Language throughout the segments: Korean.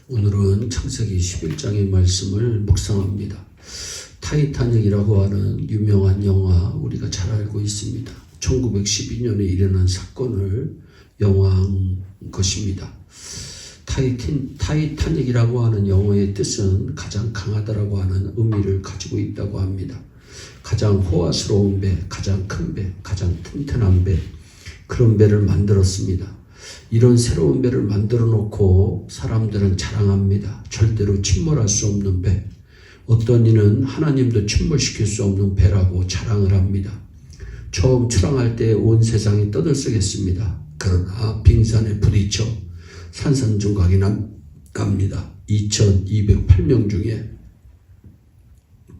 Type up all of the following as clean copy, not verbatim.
오늘은 창세기 11장의 말씀을 묵상합니다. 타이타닉이라고 하는 유명한 영화 우리가 잘 알고 있습니다. 1912년에 일어난 사건을 영화한 것입니다. 타이타닉이라고 하는 영어의 뜻은 가장 강하다라고 하는 의미를 가지고 있다고 합니다. 가장 호화스러운 배, 가장 큰 배, 가장 튼튼한 배, 그런 배를 만들었습니다. 이런 새로운 배를 만들어 놓고 사람들은 자랑합니다. 절대로 침몰할 수 없는 배. 어떤 이는 하나님도 침몰시킬 수 없는 배라고 자랑을 합니다. 처음 출항할 때 온 세상이 떠들썩했습니다. 그러나 빙산에 부딪혀 산산조각이 납니다. 2208명 중에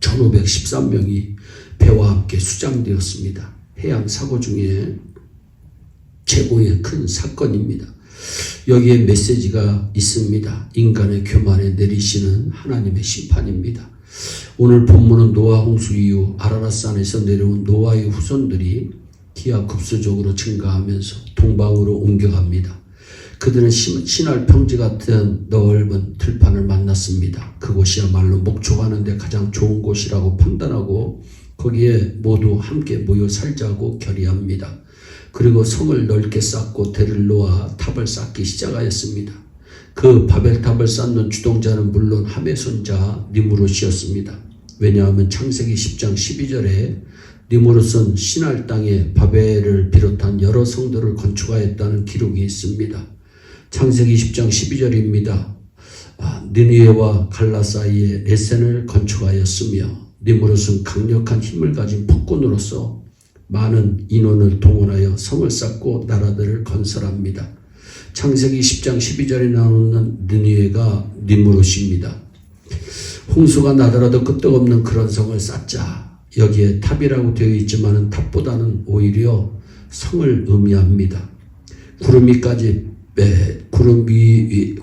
1513명이 배와 함께 수장되었습니다. 해양 사고 중에 최고의 큰 사건입니다. 여기에 메시지가 있습니다. 인간의 교만에 내리시는 하나님의 심판입니다. 오늘 본문은 노아 홍수 이후 아라랏산에서 내려온 노아의 후손들이 기하급수적으로 증가하면서 동방으로 옮겨갑니다. 그들은 신할 평지 같은 넓은 들판을 만났습니다. 그곳이야말로 목축하는 데 가장 좋은 곳이라고 판단하고 거기에 모두 함께 모여 살자고 결의합니다. 그리고 성을 넓게 쌓고 대를 놓아 탑을 쌓기 시작하였습니다. 그 바벨탑을 쌓는 주동자는 물론 함의 손자 니무롯이었습니다. 왜냐하면 창세기 10장 12절에 니무롯은 신할 땅에 바벨을 비롯한 여러 성들을 건축하였다는 기록이 있습니다. 창세기 10장 12절입니다. 느니웨와 갈라 사이에 레센을 건축하였으며 니무롯은 강력한 힘을 가진 폭군으로서 많은 인원을 동원하여 성을 쌓고 나라들을 건설합니다. 창세기 10장 12절에 나오는 느니웨가 니무롯입니다. 홍수가 나더라도 끄떡없는 그런 성을 쌓자. 여기에 탑이라고 되어 있지만 탑보다는 오히려 성을 의미합니다.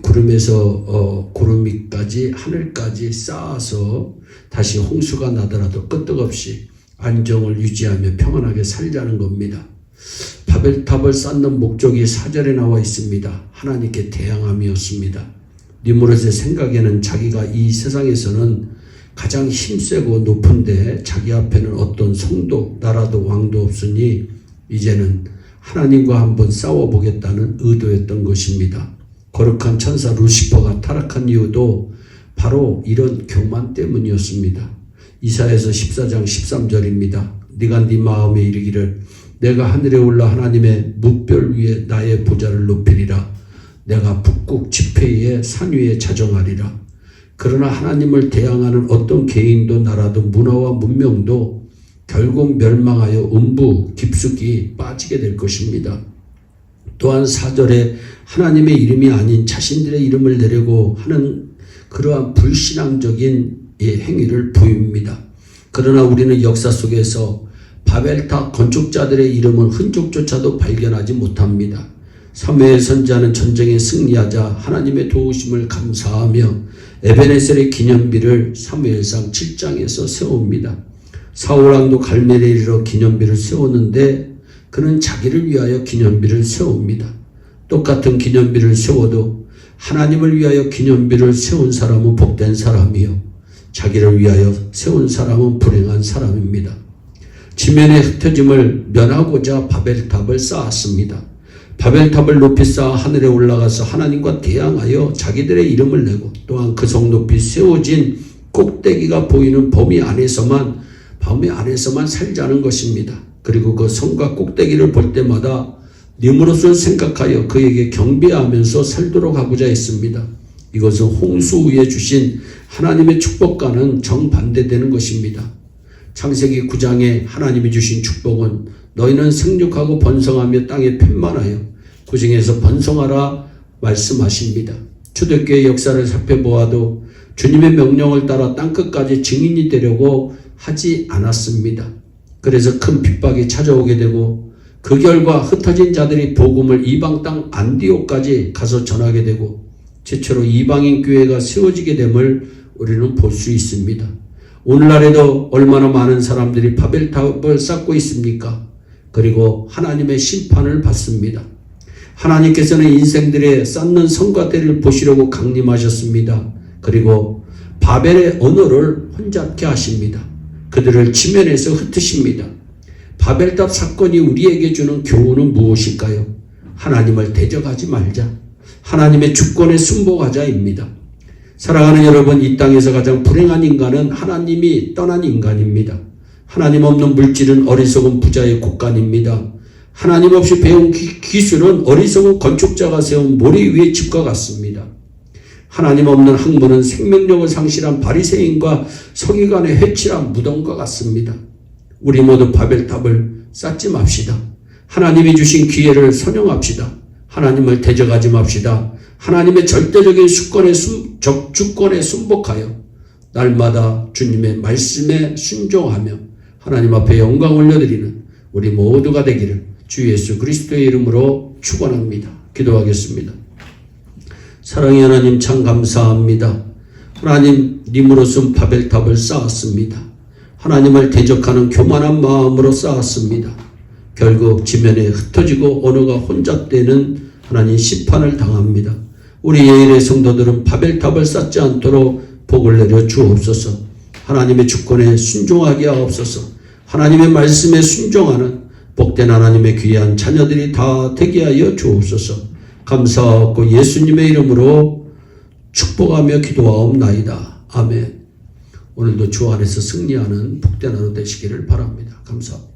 구름에서 구름 위까지 하늘까지 쌓아서 다시 홍수가 나더라도 끄떡없이 안정을 유지하며 평안하게 살자는 겁니다. 바벨탑을 쌓는 목적이 4절에 나와 있습니다. 하나님께 대항함이었습니다. 니무롯의 생각에는 자기가 이 세상에서는 가장 힘세고 높은데 자기 앞에는 어떤 성도, 나라도, 왕도 없으니 이제는 하나님과 한번 싸워보겠다는 의도였던 것입니다. 거룩한 천사 루시퍼가 타락한 이유도 바로 이런 교만 때문이었습니다. 이사야서 14장 13절입니다. 네가 네 마음에 이르기를 내가 하늘에 올라 하나님의 뭇별 위에 나의 보좌를 높이리라. 내가 북극 지폐의 산 위에 자정하리라. 그러나 하나님을 대항하는 어떤 개인도 나라도 문화와 문명도 결국 멸망하여 음부 깊숙이 빠지게 될 것입니다. 또한 4절에 하나님의 이름이 아닌 자신들의 이름을 내려고 하는 그러한 불신앙적인 행위를 보입니다. 그러나 우리는 역사 속에서 바벨탑 건축자들의 이름은 흔적조차도 발견하지 못합니다. 사무엘 선지자는 전쟁에 승리하자 하나님의 도우심을 감사하며 에베네셀의 기념비를 사무엘상 7장에서 세웁니다. 사울왕도 갈멜에 이르러 기념비를 세웠는데 그는 자기를 위하여 기념비를 세웁니다. 똑같은 기념비를 세워도 하나님을 위하여 기념비를 세운 사람은 복된 사람이요 자기를 위하여 세운 사람은 불행한 사람입니다. 지면의 흩어짐을 면하고자 바벨탑을 쌓았습니다. 바벨탑을 높이 쌓아 하늘에 올라가서 하나님과 대항하여 자기들의 이름을 내고 또한 그 성 높이 세워진 꼭대기가 보이는 범위 안에서만 살자는 것입니다. 그리고 그 성과 꼭대기를 볼 때마다 니무롯을 생각하여 그에게 경배하면서 살도록 하고자 했습니다. 이것은 홍수 후에 주신 하나님의 축복과는 정반대되는 것입니다. 창세기 9장에 하나님이 주신 축복은 너희는 생육하고 번성하며 땅에 편만하여 그 중에서 번성하라 말씀하십니다. 초대교회 역사를 살펴보아도 주님의 명령을 따라 땅끝까지 증인이 되려고 하지 않았습니다. 그래서 큰 핍박이 찾아오게 되고 그 결과 흩어진 자들이 복음을 이방 땅 안디옥까지 가서 전하게 되고 최초로 이방인 교회가 세워지게 됨을 우리는 볼 수 있습니다. 오늘날에도 얼마나 많은 사람들이 바벨탑을 쌓고 있습니까? 그리고 하나님의 심판을 받습니다. 하나님께서는 인생들의 쌓는 성과대를 보시려고 강림하셨습니다. 그리고 바벨의 언어를 혼잡게 하십니다. 그들을 지면에서 흩으십니다. 바벨탑 사건이 우리에게 주는 교훈은 무엇일까요? 하나님을 대적하지 말자. 하나님의 주권에 순복하자입니다. 사랑하는 여러분, 이 땅에서 가장 불행한 인간은 하나님이 떠난 인간입니다. 하나님 없는 물질은 어리석은 부자의 곳간입니다. 하나님 없이 배운 기술은 어리석은 건축자가 세운 모래 위의 집과 같습니다. 하나님 없는 학문은 생명력을 상실한 바리새인과 서기관의 회칠한 무덤과 같습니다. 우리 모두 바벨탑을 쌓지 맙시다. 하나님이 주신 기회를 선용합시다. 하나님을 대적하지 맙시다. 하나님의 절대적인 주권에 순복하여 날마다 주님의 말씀에 순종하며 하나님 앞에 영광 올려드리는 우리 모두가 되기를 주 예수 그리스도의 이름으로 축원합니다. 기도하겠습니다. 사랑의 하나님, 참 감사합니다. 하나님, 님으로선 바벨탑을 쌓았습니다. 하나님을 대적하는 교만한 마음으로 쌓았습니다. 결국 지면에 흩어지고 언어가 혼잡되는 하나님 심판을 당합니다. 우리 예일의 성도들은 바벨탑을 쌓지 않도록 복을 내려 주옵소서. 하나님의 주권에 순종하게 하옵소서. 하나님의 말씀에 순종하는 복된 하나님의 귀한 자녀들이 다 되게 하여 주옵소서. 감사하고 예수님의 이름으로 축복하며 기도하옵나이다. 아멘. 오늘도 주 안에서 승리하는 복된 하루 되시기를 바랍니다. 감사합니다.